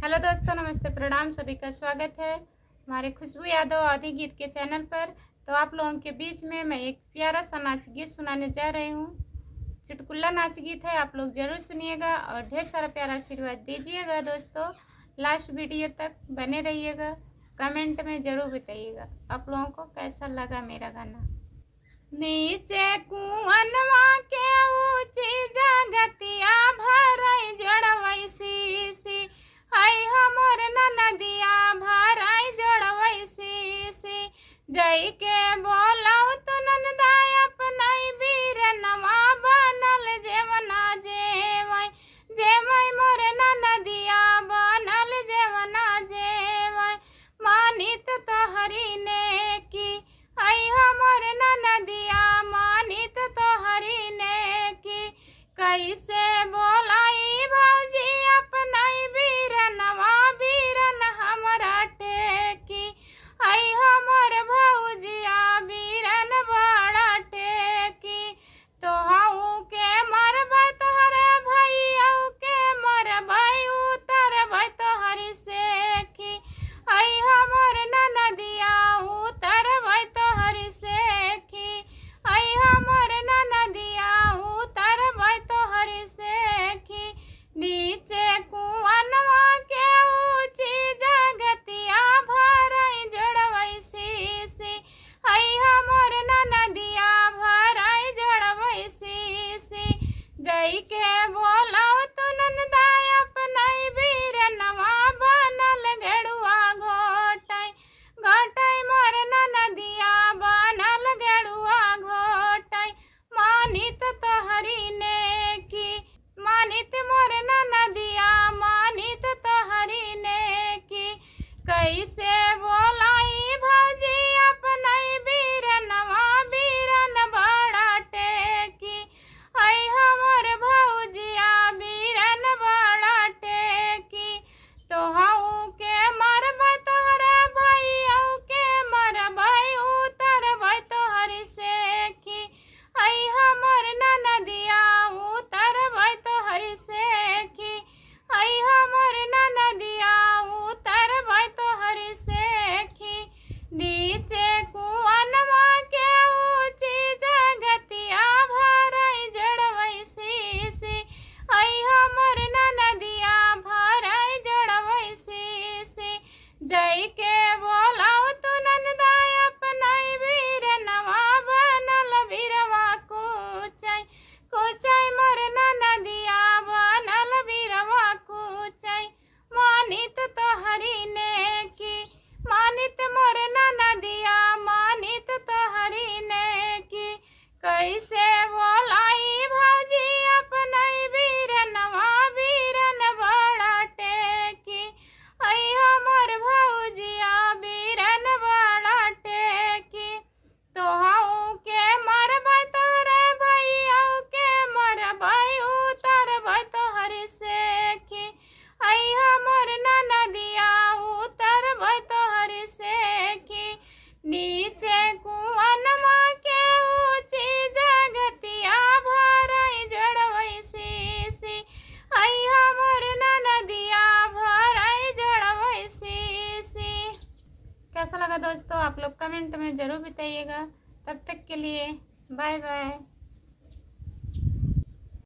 Hello दोस्तों, नमस्ते, प्रणाम। सभी का स्वागत है हमारे खुशबू यादव आदि गीत के चैनल पर। तो आप लोगों के बीच में मैं एक प्यारा सा नाच गीत सुनाने जा रही हूँ। चुटकुला नाच गीत है, आप लोग ज़रूर सुनिएगा और ढेर सारा प्यारा आशीर्वाद दीजिएगा। दोस्तों, लास्ट वीडियो तक बने रहिएगा। कमेंट में ज़रूर बताइएगा आप लोगों को कैसा लगा मेरा गाना। नीचे कुआनवा के ऊँची जगतिया भरई जड़वई सी हई हमर नदिया भरई जड़वई सी जई के बोलाऊ तो नंदाय अपनई वीर नवा बनल जेवना जेवई जेवई मोर नदिया बनल जेवना जेवई मानित तोहरी ने की हई हमर नदिया मानित तोहरी ने की कैसे बोलाई भौजी अपनई वीरनवा वीरन हमरा टेकी हई हमर भौजिया वीरन बड़ा टेकी तोहू के मरबै तोहरे भैयऊ के मरबै उतरबै तोहरी सेखी हई हमर नदिया उतरबै तोहरी सेखी हई हमर नदिया उतरबै तोहरी सेखी नीचे कुआनवा के ऊँची जगतिया भरई जड़वई सी हई हमर नदिया भरई जड़वई सी जई के बोलाऊ तो नंदाय अपनई वीरनवा बनल गेड़ुआ घोटई घोटई मोर नदिया बनल गेड़ुआ घोटई मानित तोहरी ने की मानित मोर नदिया मानित तोहरी ने की कैसे बोलाई भौजी अपनई वीरनवा वीरन बड़ा टेकी हई हमर भौजिया वीरन बड़ा टेकी तोहू के मरबै तोहरे भैयऊ के मरबै उतरबै तोहरी सेखी हई हमर नदिया उतरबै तोहरी सेखी हई हमर नदिया उतरबै तोहरी सेखी नीचे कुआनवा के ऊँची जगतिया भरई जड़वई सी हई हमर नदिया भरई जड़वई सी जई के बोलाऊ तो नंदाय अपनई वीरनवा बनल वीरवा कुचई कुचई मोर नदिया बनल वीरवा कुचई मानित तोहरी ने की मानित मोर नदिया मानित तोहरी ने की कैसे बोलाई भौजी अपनई वीरनवा वीरन बड़ा टेकी हई हमर भौजिया वीरन बड़ा टेकी तोहू के मरबै तोहरे भैयऊ के मरबै उतरबै तोहरी सेखी हई हमर नदिया उतरबै तोहरी सेखी नीचे कुआनवा के ऊँची जगतिया भरई जड़वई सी हई हमर नदिया भरई जड़वई सी। कैसा लगा दोस्तों, आप लोग कमेंट में ज़रूर बताइएगा। तब तक के लिए बाय बाय।